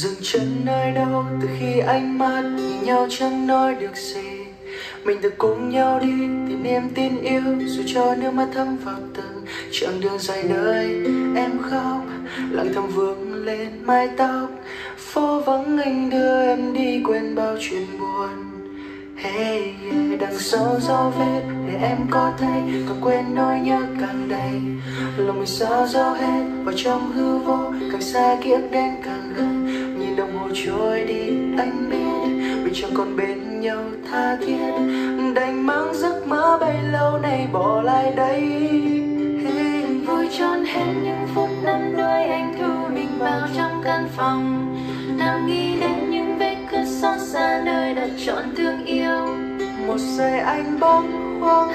Dừng chân nơi đâu từ khi ánh mắt nhìn nhau chẳng nói được gì. Mình tự cùng nhau đi tìm niềm tin yêu, dù cho nước mắt thấm vào từng chặng đường dài nơi em khóc. Lặng thầm vương lên mái tóc, phố vắng anh đưa em đi quên bao chuyện buồn. Hey, yeah. Đằng sau dấu vết để em có thấy, còn quên nỗi nhớ càng đầy. Lòng mình sao dấu hết vào trong hư vô, càng xa ký ức đến càng gần. Nhìn đồng hồ trôi đi anh biết mình chẳng còn bên nhau tha thiết. Đành mang giấc mơ bấy lâu nay bỏ lại đây. Hey, vui tròn hết những phút năm đôi anh thu mình vào trong căn phòng, nằm nghĩ đến những vết cướp xót xa nơi đặt trọn thương yêu. Một giây anh bâng khuâng,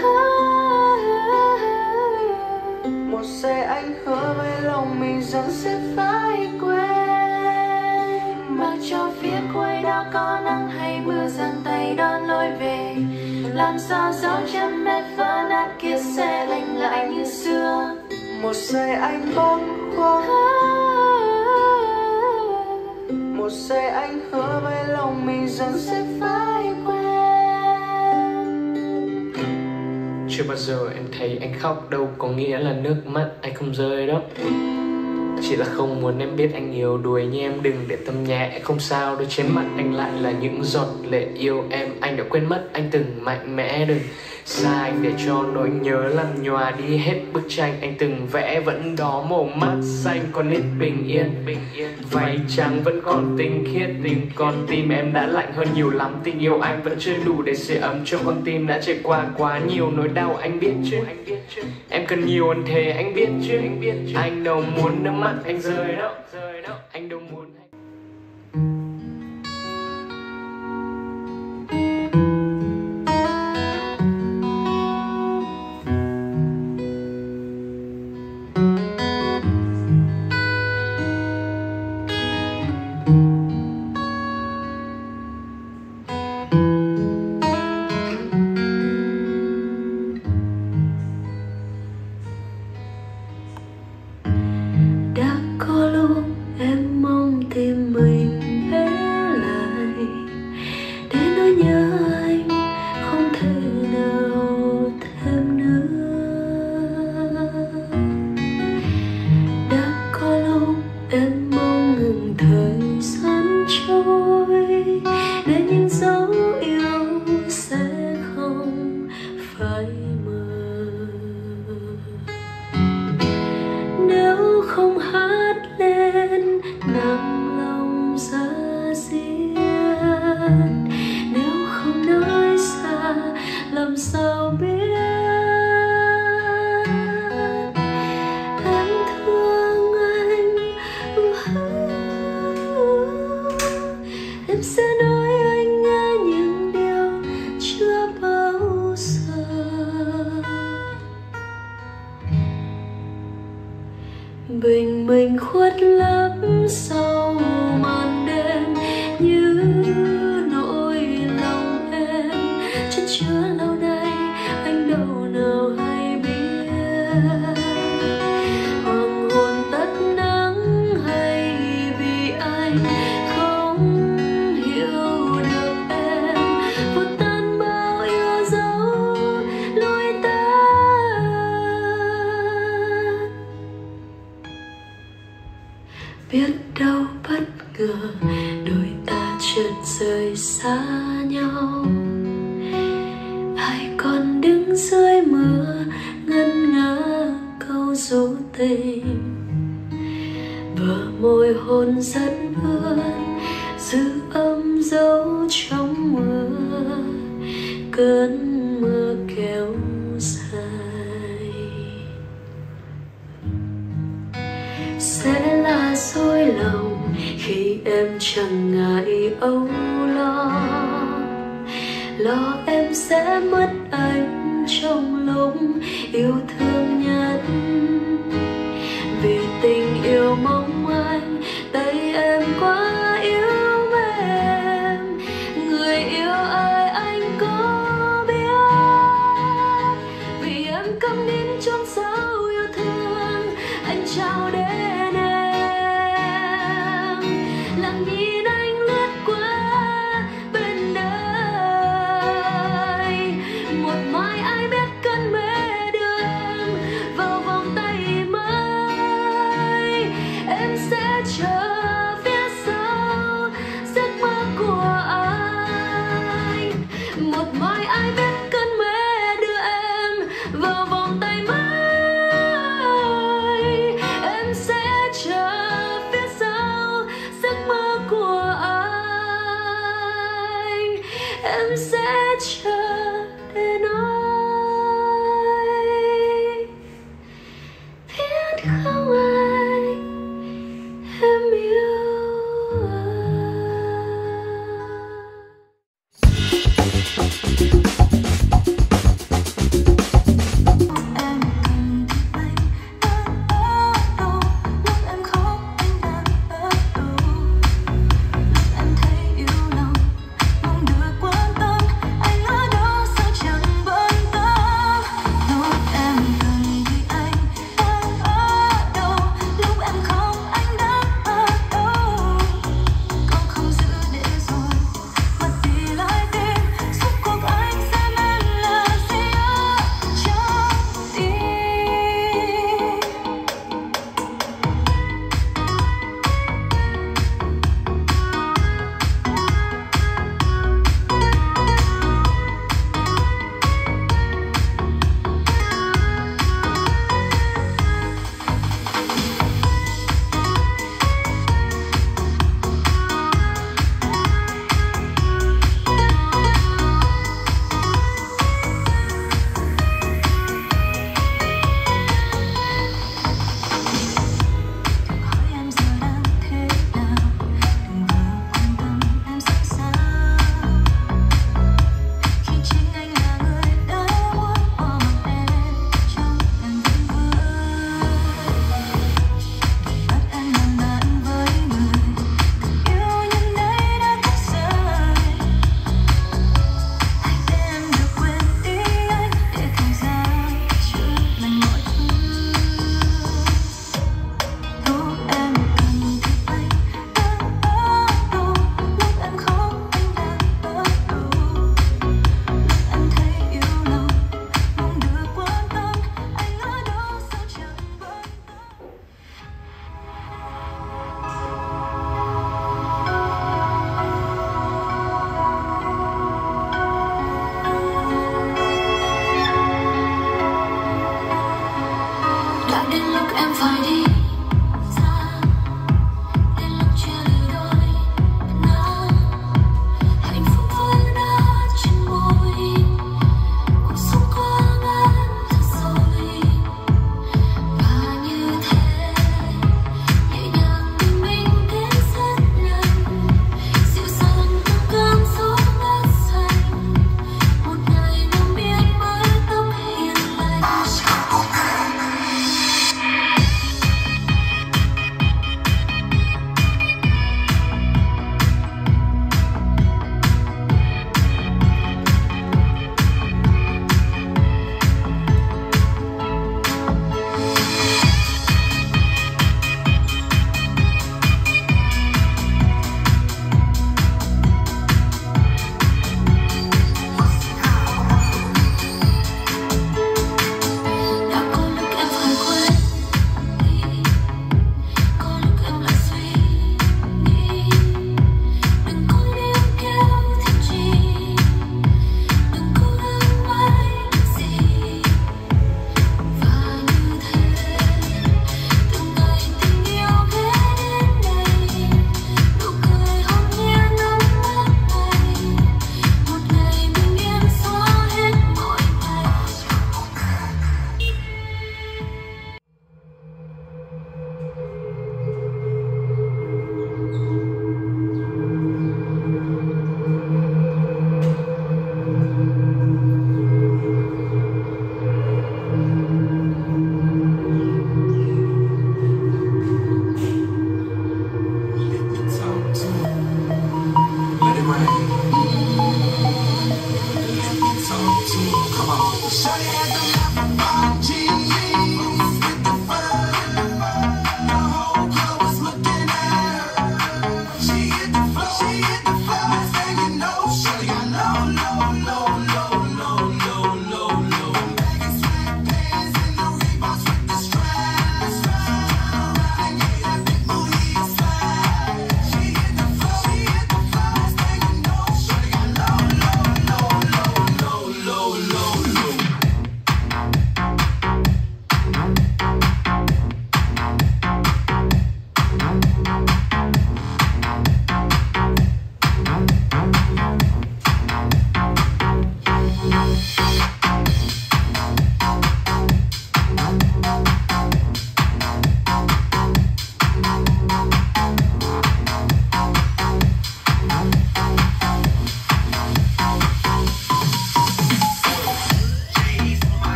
một giây anh hứa với lòng mình rằng sẽ phải quên. Mặc cho phía cuối đó có nắng hay mưa giăng tay đón lối về, làm sao dấu chân vết vỡ nát kia sẽ lành lại như xưa. Một giây anh bâng khuâng, một giây anh hứa với lòng mình rằng sẽ phải quên. Chưa bao giờ em thấy anh khóc đâu có nghĩa là nước mắt anh không rơi đó. Chỉ là không muốn em biết anh yếu đuối như em, đừng để tâm nhẹ. Không sao đâu, trên mặt anh lại là những giọt lệ yêu em. Anh đã quên mất anh từng mạnh mẽ, đừng xa anh để cho nỗi nhớ làm nhòa đi hết bức tranh anh từng vẽ. Vẫn đó màu mắt xanh còn ít bình yên, váy trắng vẫn còn tinh khiết. Tình con tim em đã lạnh hơn nhiều lắm, tình yêu anh vẫn chưa đủ để sưởi ấm cho con tim đã trải qua quá nhiều nỗi đau. Anh biết chứ, em cần nhiều hơn thế, anh biết chứ. Anh đâu muốn nước mắt anh rơi đâu, anh đâu muốn. Bình minh khuất lấp sau màn đêm, như nỗi lòng em chất chứa lâu nay anh đâu nào hay biết. Hoàng hôn tắt nắng hay vì anh không hiểu được em, vụt tan bao yêu dấu lối ta. Biết đâu bất ngờ đôi ta chợt rời xa nhau, ai còn đứng dưới mưa ngân nga câu ru tình. Bờ môi hôn rất ướt giữ âm dấu trong mưa, cơn mưa kéo dài. Sẽ là dối lòng khi em chẳng ngại âu lo em sẽ mất anh trong lúc yêu thương nhất. Vì tình yêu mong manh tay em quá yếu mềm, người yêu ai anh có biết. Vì em câm nín trong dấu yêu thương anh trao đến em, lặng nhìn chờ phía sau giấc mơ của anh. Một mai ai biết cơn mê đưa em vào vòng tay mới. Em sẽ chờ phía sau giấc mơ của anh. Em sẽ chờ để nói biết không anh, em yêu anh. Anh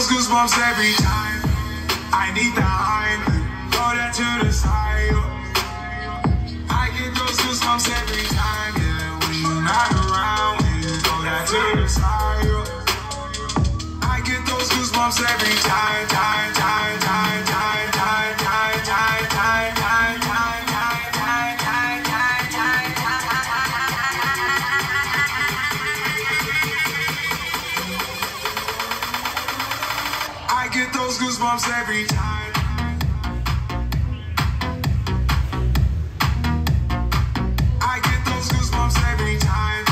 Goosebumps every time I need the line, throw that to the side. I get those goosebumps every time, yeah. When you're not around, yeah, throw that to the side. I get those goosebumps every time, time, time, time, time, time, time, time, time, time, time, time, time, time, time, time, I get those goosebumps every time. I get those goosebumps every time.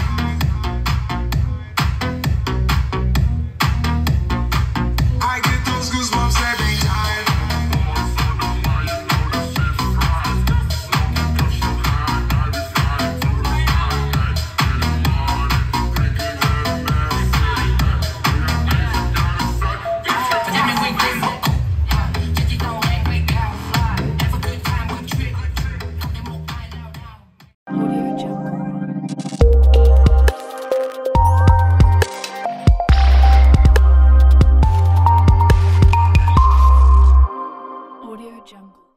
I get those goosebumps every time. Audio Jungle.